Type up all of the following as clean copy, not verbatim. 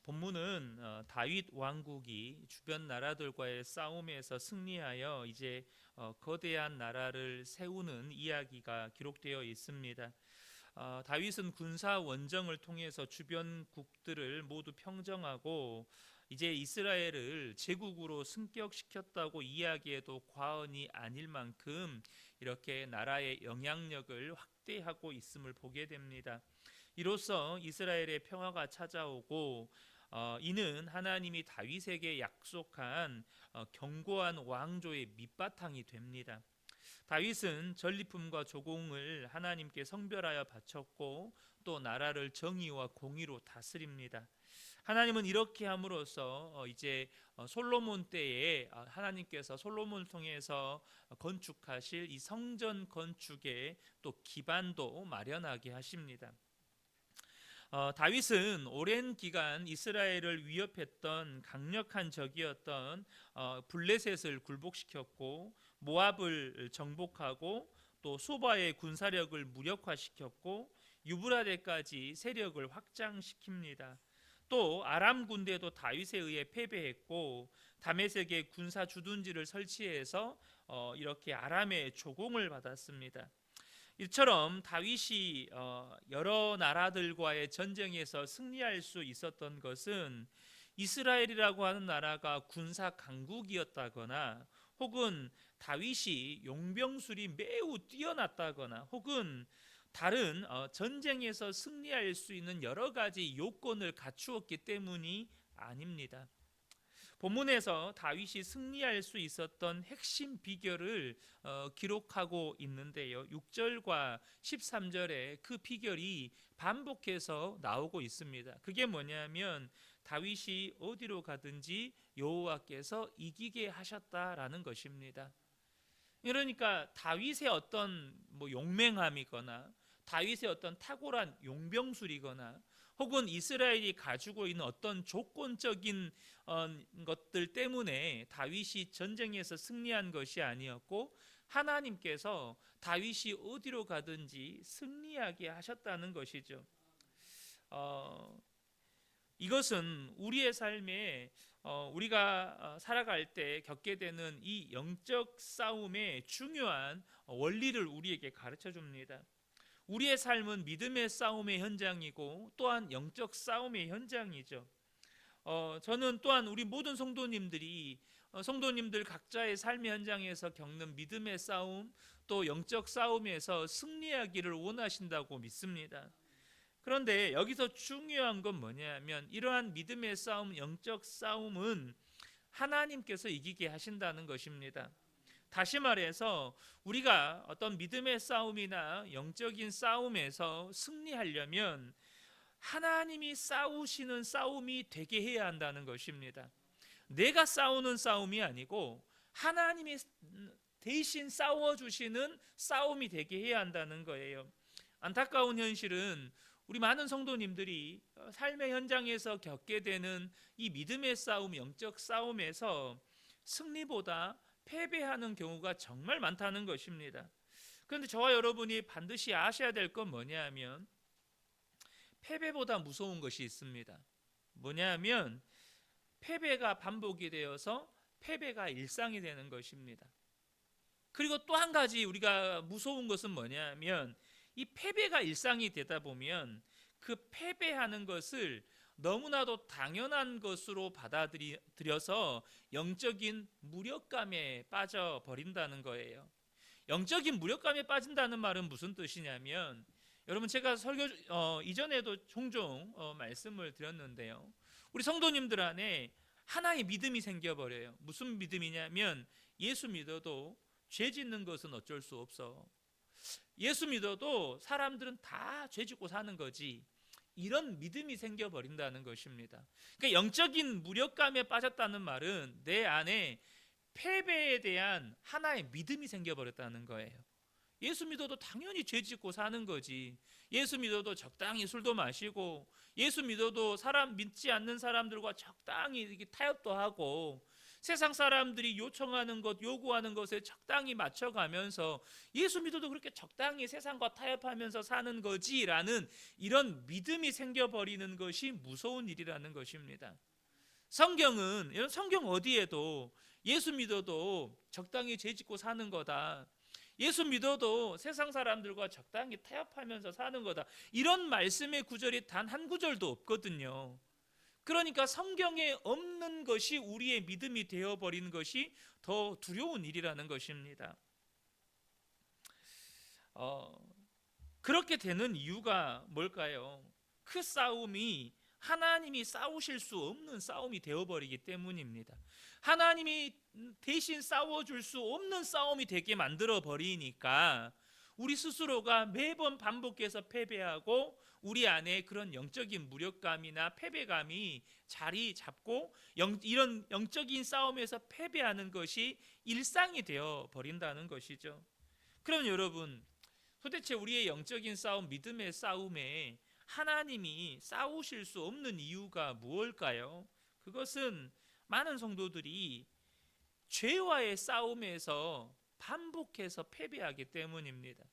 본문은 다윗 왕국이 주변 나라들과의 싸움에서 승리하여 이제 거대한 나라를 세우는 이야기가 기록되어 있습니다. 다윗은 군사 원정을 통해서 주변 국들을 모두 평정하고 이제 이스라엘을 제국으로 승격시켰다고 이야기해도 과언이 아닐 만큼 이렇게 나라의 영향력을 확대하고 있음을 보게 됩니다. 이로써 이스라엘의 평화가 찾아오고 이는 하나님이 다윗에게 약속한 견고한 왕조의 밑바탕이 됩니다. 다윗은 전리품과 조공을 하나님께 성별하여 바쳤고 또 나라를 정의와 공의로 다스립니다. 하나님은 이렇게 함으로써 이제 솔로몬 때에 하나님께서 솔로몬을 통해서 건축하실 이 성전 건축의 또 기반도 마련하게 하십니다. 다윗은 오랜 기간 이스라엘을 위협했던 강력한 적이었던 블레셋을 굴복시켰고 모압을 정복하고 또 소바의 군사력을 무력화시켰고 유브라데까지 세력을 확장시킵니다. 또 아람 군대도 다윗에 의해 패배했고 다메섹에 군사 주둔지를 설치해서 이렇게 아람의 조공을 받았습니다. 이처럼 다윗이 여러 나라들과의 전쟁에서 승리할 수 있었던 것은 이스라엘이라고 하는 나라가 군사 강국이었다거나 혹은 다윗이 용병술이 매우 뛰어났다거나 혹은 다른 전쟁에서 승리할 수 있는 여러 가지 요건을 갖추었기 때문이 아닙니다. 본문에서 다윗이 승리할 수 있었던 핵심 비결을 기록하고 있는데요. 6절과 13절에 그 비결이 반복해서 나오고 있습니다. 그게 뭐냐면 다윗이 어디로 가든지 여호와께서 이기게 하셨다라는 것입니다. 그러니까 다윗의 어떤 용맹함이거나 다윗의 어떤 탁월한 용병술이거나 혹은 이스라엘이 가지고 있는 어떤 조건적인 것들 때문에 다윗이 전쟁에서 승리한 것이 아니었고 하나님께서 다윗이 어디로 가든지 승리하게 하셨다는 것이죠. 이것은 우리의 삶에 우리가 살아갈 때 겪게 되는 이 영적 싸움의 중요한 원리를 우리에게 가르쳐 줍니다. 우리의 삶은 믿음의 싸움의 현장이고 또한 영적 싸움의 현장이죠. 저는 또한 우리 모든 성도님들이 성도님들 각자의 삶의 현장에서 겪는 믿음의 싸움 또 영적 싸움에서 승리하기를 원하신다고 믿습니다. 그런데 여기서 중요한 건 뭐냐면 이러한 믿음의 싸움, 영적 싸움은 하나님께서 이기게 하신다는 것입니다. 다시 말해서 우리가 어떤 믿음의 싸움이나 영적인 싸움에서 승리하려면 하나님이 싸우시는 싸움이 되게 해야 한다는 것입니다. 내가 싸우는 싸움이 아니고 하나님이 대신 싸워주시는 싸움이 되게 해야 한다는 거예요. 안타까운 현실은 우리 많은 성도님들이 삶의 현장에서 겪게 되는 이 믿음의 싸움, 영적 싸움에서 승리보다 패배하는 경우가 정말 많다는 것입니다. 그런데 저와 여러분이 반드시 아셔야 될 건 뭐냐면 패배보다 무서운 것이 있습니다. 뭐냐면 패배가 반복이 되어서 패배가 일상이 되는 것입니다. 그리고 또 한 가지 우리가 무서운 것은 뭐냐면 이 패배가 일상이 되다 보면 그 패배하는 것을 너무나도 당연한 것으로 받아들여서 영적인 무력감에 빠져버린다는 거예요. 영적인 무력감에 빠진다는 말은 무슨 뜻이냐면 여러분 제가 설교 이전에도 종종 말씀을 드렸는데요. 우리 성도님들 안에 하나의 믿음이 생겨버려요. 무슨 믿음이냐면 예수 믿어도 죄 짓는 것은 어쩔 수 없어. 예수 믿어도 사람들은 다 죄 짓고 사는 거지. 이런 믿음이 생겨버린다는 것입니다. 그러니까 영적인 무력감에 빠졌다는 말은 내 안에 패배에 대한 하나의 믿음이 생겨버렸다는 거예요. 예수 믿어도 당연히 죄 짓고 사는 거지. 예수 믿어도 적당히 술도 마시고 예수 믿어도 사람 믿지 않는 사람들과 적당히 타협도 하고 세상 사람들이 요청하는 것, 요구하는 것에 적당히 맞춰가면서 예수 믿어도 그렇게 적당히 세상과 타협하면서 사는 거지라는 이런 믿음이 생겨버리는 것이 무서운 일이라는 것입니다. 성경은, 성경 어디에도 예수 믿어도 적당히 죄짓고 사는 거다, 예수 믿어도 세상 사람들과 적당히 타협하면서 사는 거다, 이런 말씀의 구절이 단 한 구절도 없거든요. 그러니까 성경에 없는 것이 우리의 믿음이 되어버리는 것이 더 두려운 일이라는 것입니다. 그렇게 되는 이유가 뭘까요? 그 싸움이 하나님이 싸우실 수 없는 싸움이 되어버리기 때문입니다. 하나님이 대신 싸워줄 수 없는 싸움이 되게 만들어 버리니까 우리 스스로가 매번 반복해서 패배하고 우리 안에 그런 영적인 무력감이나 패배감이 자리 잡고 이런 영적인 싸움에서 패배하는 것이 일상이 되어 버린다는 것이죠. 그럼 여러분, 도대체 우리의 영적인 싸움, 믿음의 싸움에 하나님이 싸우실 수 없는 이유가 무엇일까요? 그것은 많은 성도들이 죄와의 싸움에서 반복해서 패배하기 때문입니다.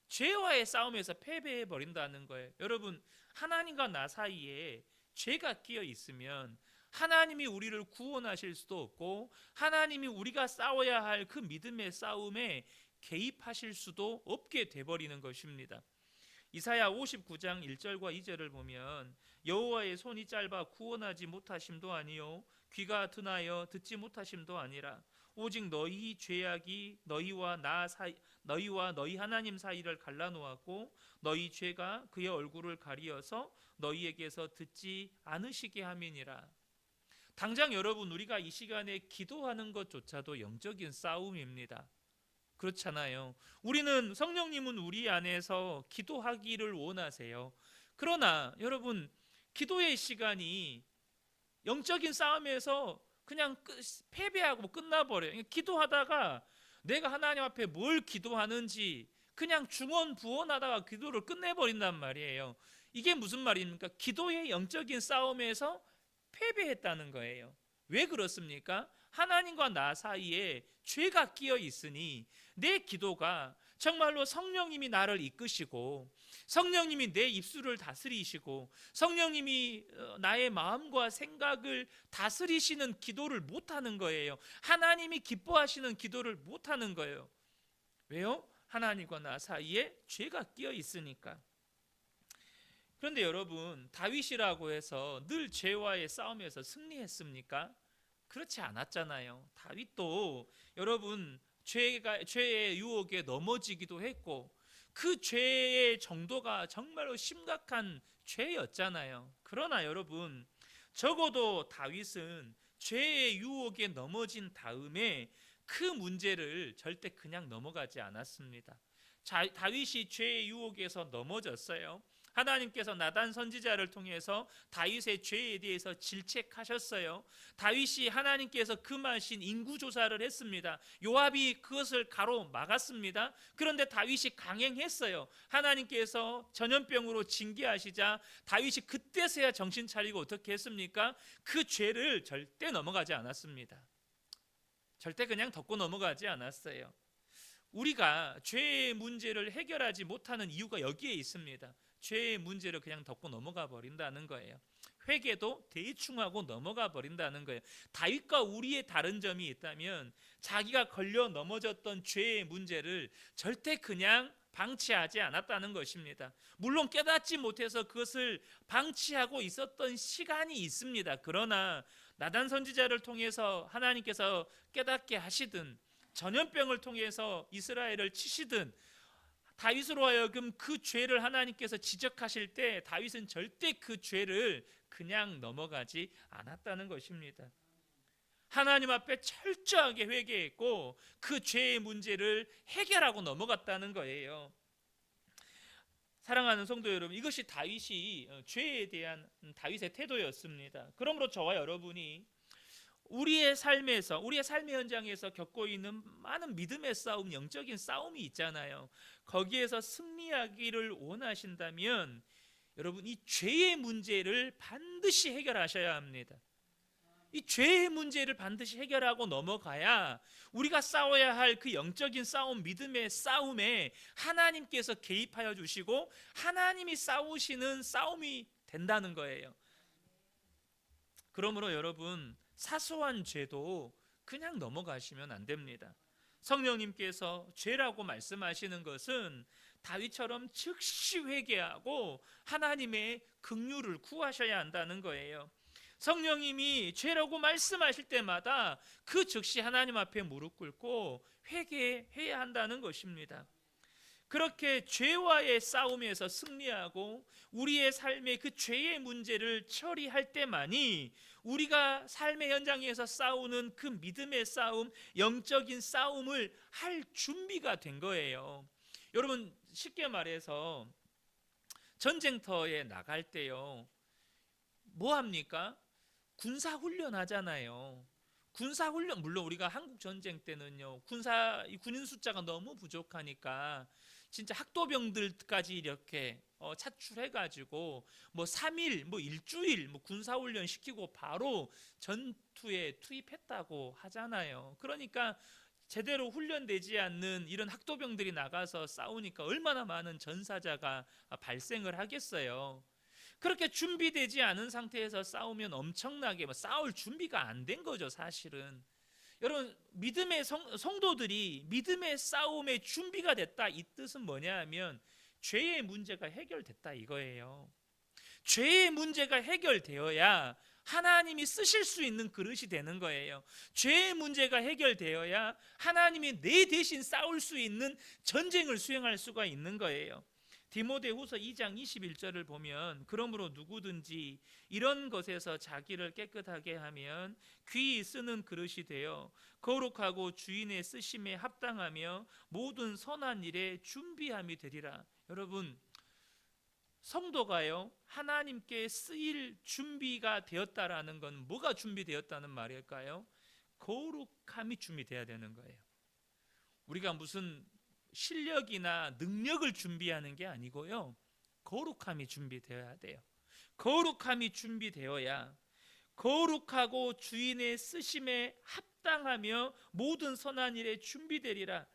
죄와의 싸움에서 패배해 버린다는 거예요. 여러분, 하나님과 나 사이에 죄가 끼어 있으면 하나님이 우리를 구원하실 수도 없고 하나님이 우리가 싸워야 할 그 믿음의 싸움에 개입하실 수도 없게 돼버리는 것입니다. 이사야 59장 1절과 2절을 보면 여호와의 손이 짧아 구원하지 못하심도 아니요 귀가 둔하여 듣지 못하심도 아니라 오직 너희 죄악이 너희와 너희 하나님 사이를 갈라놓았고 너희 죄가 그의 얼굴을 가리어서 너희에게서 듣지 않으시게 함이니라. 당장 여러분, 우리가 이 시간에 기도하는 것조차도 영적인 싸움입니다. 그렇잖아요. 성령님은 우리 안에서 기도하기를 원하세요. 그러나 여러분, 기도의 시간이 영적인 싸움에서 그냥 패배하고 끝나버려요. 기도하다가 내가 하나님 앞에 뭘 기도하는지 그냥 중언부언하다가 기도를 끝내버린단 말이에요. 이게 무슨 말입니까? 기도의 영적인 싸움에서 패배했다는 거예요. 왜 그렇습니까? 하나님과 나 사이에 죄가 끼어 있으니 내 기도가 정말로 성령님이 나를 이끄시고 성령님이 내 입술을 다스리시고 성령님이 나의 마음과 생각을 다스리시는 기도를 못하는 거예요. 하나님이 기뻐하시는 기도를 못하는 거예요. 왜요? 하나님과 나 사이에 죄가 끼어 있으니까. 그런데 여러분, 다윗이라고 해서 늘 죄와의 싸움에서 승리했습니까? 그렇지 않았잖아요. 다윗도 여러분, 죄의 유혹에 넘어지기도 했고 그 죄의 정도가 정말로 심각한 죄였잖아요. 그러나 여러분, 적어도 다윗은 죄의 유혹에 넘어진 다음에 그 문제를 절대 그냥 넘어가지 않았습니다. 다윗이 죄의 유혹에서 넘어졌어요. 하나님께서 나단 선지자를 통해서 다윗의 죄에 대해서 질책하셨어요. 다윗이 하나님께서 금하신 인구조사를 했습니다. 요압이 그것을 가로막았습니다. 그런데 다윗이 강행했어요. 하나님께서 전염병으로 징계하시자 다윗이 그때서야 정신 차리고 어떻게 했습니까? 그 죄를 절대 넘어가지 않았습니다. 절대 그냥 덮고 넘어가지 않았어요. 우리가 죄의 문제를 해결하지 못하는 이유가 여기에 있습니다. 죄의 문제를 그냥 덮고 넘어가 버린다는 거예요. 회개도 대충 하고 넘어가 버린다는 거예요. 다윗과 우리의 다른 점이 있다면 자기가 걸려 넘어졌던 죄의 문제를 절대 그냥 방치하지 않았다는 것입니다. 물론 깨닫지 못해서 그것을 방치하고 있었던 시간이 있습니다. 그러나 나단 선지자를 통해서 하나님께서 깨닫게 하시든 전염병을 통해서 이스라엘을 치시든 다윗으로 하여금 그 죄를 하나님께서 지적하실 때 다윗은 절대 그 죄를 그냥 넘어가지 않았다는 것입니다. 하나님 앞에 철저하게 회개했고 그 죄의 문제를 해결하고 넘어갔다는 거예요. 사랑하는 성도 여러분, 이것이 다윗이 죄에 대한 다윗의 태도였습니다. 그러므로 저와 여러분이 우리의 삶에서, 우리의 삶의 현장에서 겪고 있는 많은 믿음의 싸움, 영적인 싸움이 있잖아요. 거기에서 승리하기를 원하신다면 여러분, 이 죄의 문제를 반드시 해결하셔야 합니다. 이 죄의 문제를 반드시 해결하고 넘어가야 우리가 싸워야 할 그 영적인 싸움, 믿음의 싸움에 하나님께서 개입하여 주시고 하나님이 싸우시는 싸움이 된다는 거예요. 그러므로 여러분, 사소한 죄도 그냥 넘어가시면 안 됩니다. 성령님께서 죄라고 말씀하시는 것은 다윗처럼 즉시 회개하고 하나님의 긍휼을 구하셔야 한다는 거예요. 성령님이 죄라고 말씀하실 때마다 그 즉시 하나님 앞에 무릎 꿇고 회개해야 한다는 것입니다. 그렇게 죄와의 싸움에서 승리하고 우리의 삶의 그 죄의 문제를 처리할 때만이 우리가 삶의 현장에서 싸우는 그 믿음의 싸움, 영적인 싸움을 할 준비가 된 거예요. 여러분, 쉽게 말해서 전쟁터에 나갈 때요, 뭐 합니까? 군사훈련 하잖아요. 군사훈련, 물론 우리가 한국 전쟁 때는요, 군인 숫자가 너무 부족하니까 진짜 학도병들까지 이렇게 차출해가지고 뭐 3일, 뭐 일주일 군사훈련 시키고 바로 전투에 투입했다고 하잖아요. 그러니까 제대로 훈련되지 않는 이런 학도병들이 나가서 싸우니까 얼마나 많은 전사자가 발생을 하겠어요. 그렇게 준비되지 않은 상태에서 싸우면 엄청나게 싸울 준비가 안 된 거죠, 사실은. 여러분, 믿음의 성도들이 믿음의 싸움에 준비가 됐다, 이 뜻은 뭐냐 하면 죄의 문제가 해결됐다 이거예요. 죄의 문제가 해결되어야 하나님이 쓰실 수 있는 그릇이 되는 거예요. 죄의 문제가 해결되어야 하나님이 내 대신 싸울 수 있는 전쟁을 수행할 수가 있는 거예요. 디모데후서 2장 21절을 보면, 그러므로 누구든지 이런 것에서 자기를 깨끗하게 하면 귀히 쓰는 그릇이 되어 거룩하고 주인의 쓰심에 합당하며 모든 선한 일에 준비함이 되리라. 여러분, 성도가요, 하나님께 쓰일 준비가 되었다라는 건 뭐가 준비되었다는 말일까요? 거룩함이 준비되어야 되는 거예요. 우리가 무슨 실력이나 능력을 준비하는 게 아니고요, 거룩함이 준비되어야 돼요. 거룩함이 준비되어야 거룩하고 주인의 쓰심에 합당하며 모든 선한 일에 준비되리라.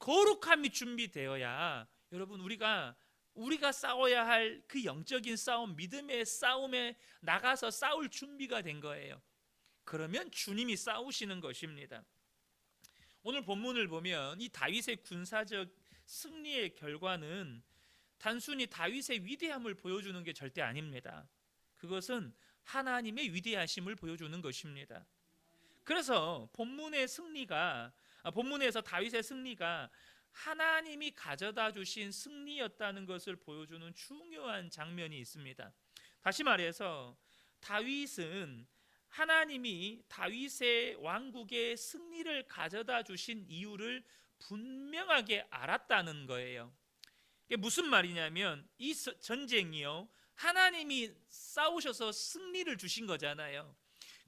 거룩함이 준비되어야 여러분, 우리가 싸워야 할 그 영적인 싸움, 믿음의 싸움에 나가서 싸울 준비가 된 거예요. 그러면 주님이 싸우시는 것입니다. 오늘 본문을 보면 이 다윗의 군사적 승리의 결과는 단순히 다윗의 위대함을 보여주는 게 절대 아닙니다. 그것은 하나님의 위대하심을 보여주는 것입니다. 그래서 본문에서 다윗의 승리가 하나님이 가져다 주신 승리였다는 것을 보여주는 중요한 장면이 있습니다. 다시 말해서 다윗은 하나님이 다윗의 왕국의 승리를 가져다 주신 이유를 분명하게 알았다는 거예요. 이게 무슨 말이냐면, 이 전쟁이요, 하나님이 싸우셔서 승리를 주신 거잖아요.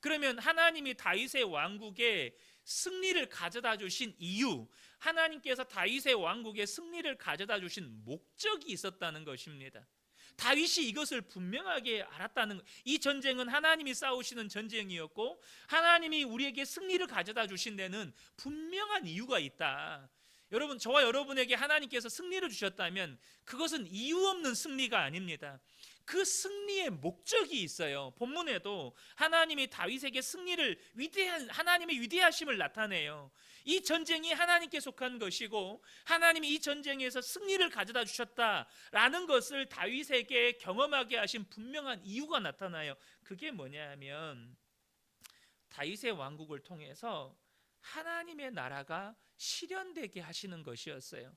그러면 하나님이 다윗의 왕국에 승리를 가져다 주신 이유, 하나님께서 다윗의 왕국에 승리를 가져다 주신 목적이 있었다는 것입니다. 다윗이 이것을 분명하게 알았다는 것. 이 전쟁은 하나님이 싸우시는 전쟁이었고 하나님이 우리에게 승리를 가져다 주신 데는 분명한 이유가 있다. 여러분, 저와 여러분에게 하나님께서 승리를 주셨다면 그것은 이유 없는 승리가 아닙니다. 그 승리의 목적이 있어요. 본문에도 하나님이 다윗에게 하나님의 위대하심을 나타내요. 이 전쟁이 하나님께 속한 것이고 하나님이 이 전쟁에서 승리를 가져다 주셨다라는 것을 다윗에게 경험하게 하신 분명한 이유가 나타나요. 그게 뭐냐 하면 다윗의 왕국을 통해서 하나님의 나라가 실현되게 하시는 것이었어요.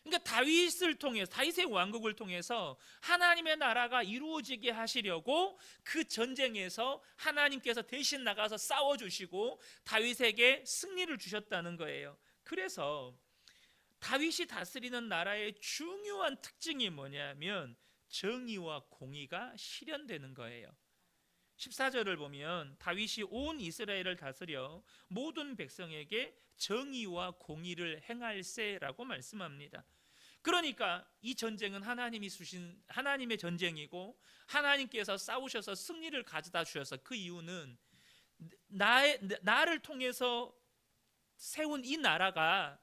그러니까 다윗의 왕국을 통해서 하나님의 나라가 이루어지게 하시려고 그 전쟁에서 하나님께서 대신 나가서 싸워주시고 다윗에게 승리를 주셨다는 거예요. 그래서 다윗이 다스리는 나라의 중요한 특징이 뭐냐면 정의와 공의가 실현되는 거예요. 14절을 보면 다윗이 온 이스라엘을 다스려 모든 백성에게 정의와 공의를 행할세라고 말씀합니다. 그러니까 이 전쟁은 하나님이 주신 하나님의 전쟁이고 하나님께서 싸우셔서 승리를 가져다 주셔서 그 이유는 나를 통해서 세운 이 나라가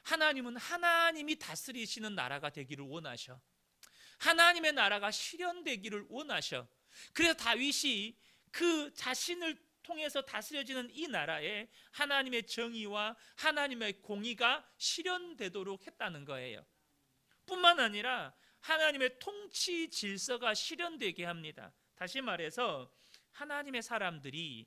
하나님은 하나님이 다스리시는 나라가 되기를 원하셔. 하나님의 나라가 실현되기를 원하셔. 그래서 다윗이 그 자신을 통해서 다스려지는 이 나라에 하나님의 정의와 하나님의 공의가 실현되도록 했다는 거예요. 뿐만 아니라 하나님의 통치 질서가 실현되게 합니다. 다시 말해서 하나님의 사람들이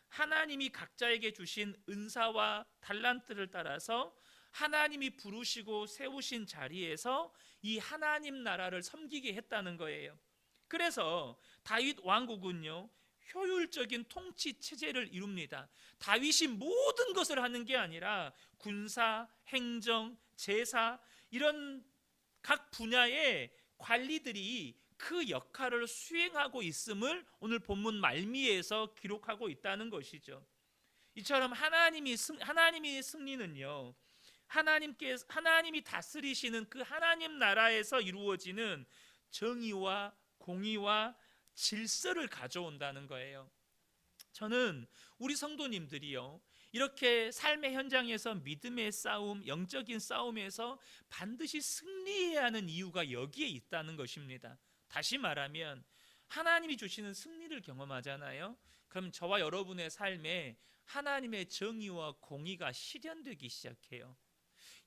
하나님이 각자에게 주신 은사와 달란트를 따라서 하나님이 부르시고 세우신 자리에서 이 하나님 나라를 섬기게 했다는 거예요. 그래서 다윗 왕국은요, 효율적인 통치 체제를 이룹니다. 다윗이 모든 것을 하는 게 아니라 군사, 행정, 제사 이런 각 분야의 관리들이 그 역할을 수행하고 있음을 오늘 본문 말미에서 기록하고 있다는 것이죠. 이처럼 하나님이 승리는요, 하나님이 다스리시는 그 하나님 나라에서 이루어지는 정의와 공의와 질서를 가져온다는 거예요. 저는 우리 성도님들이요, 이렇게 삶의 현장에서 믿음의 싸움, 영적인 싸움에서 반드시 승리해야 하는 이유가 여기에 있다는 것입니다. 다시 말하면 하나님이 주시는 승리를 경험하잖아요. 그럼 저와 여러분의 삶에 하나님의 정의와 공의가 실현되기 시작해요.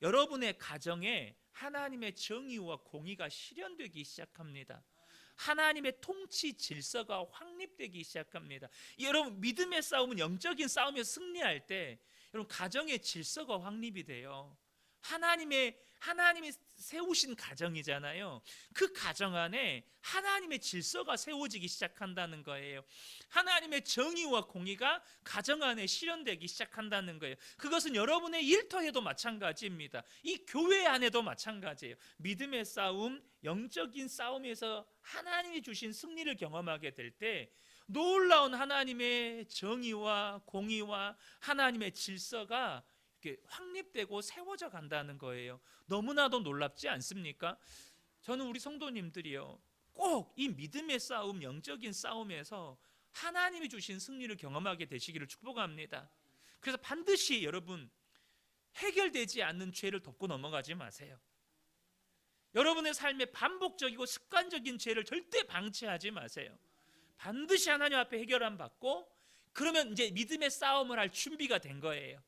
여러분의 가정에 하나님의 정의와 공의가 실현되기 시작합니다. 하나님의 통치 질서가 확립되기 시작합니다. 여러분, 믿음의 싸움은 영적인 싸움에서 승리할 때 여러분 가정의 질서가 확립이 돼요. 하나님이 세우신 가정이잖아요. 그 가정 안에 하나님의 질서가 세워지기 시작한다는 거예요. 하나님의 정의와 공의가 가정 안에 실현되기 시작한다는 거예요. 그것은 여러분의 일터에도 마찬가지입니다. 이 교회 안에도 마찬가지예요. 믿음의 싸움, 영적인 싸움에서 하나님이 주신 승리를 경험하게 될 때 놀라운 하나님의 정의와 공의와 하나님의 질서가 확립되고 세워져 간다는 거예요. 너무나도 놀랍지 않습니까? 저는 우리 성도님들이요, 꼭 이 믿음의 싸움, 영적인 싸움에서 하나님이 주신 승리를 경험하게 되시기를 축복합니다. 그래서 반드시 여러분, 해결되지 않는 죄를 덮고 넘어가지 마세요. 여러분의 삶에 반복적이고 습관적인 죄를 절대 방치하지 마세요. 반드시 하나님 앞에 해결함 받고, 그러면 이제 믿음의 싸움을 할 준비가 된 거예요.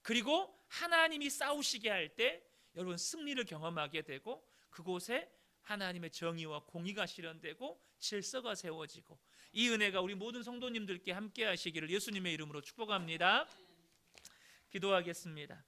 그리고 하나님이 싸우시게 할 때 여러분 승리를 경험하게 되고, 그곳에 하나님의 정의와 공의가 실현되고 질서가 세워지고, 이 은혜가 우리 모든 성도님들께 함께 하시기를 예수님의 이름으로 축복합니다. 기도하겠습니다.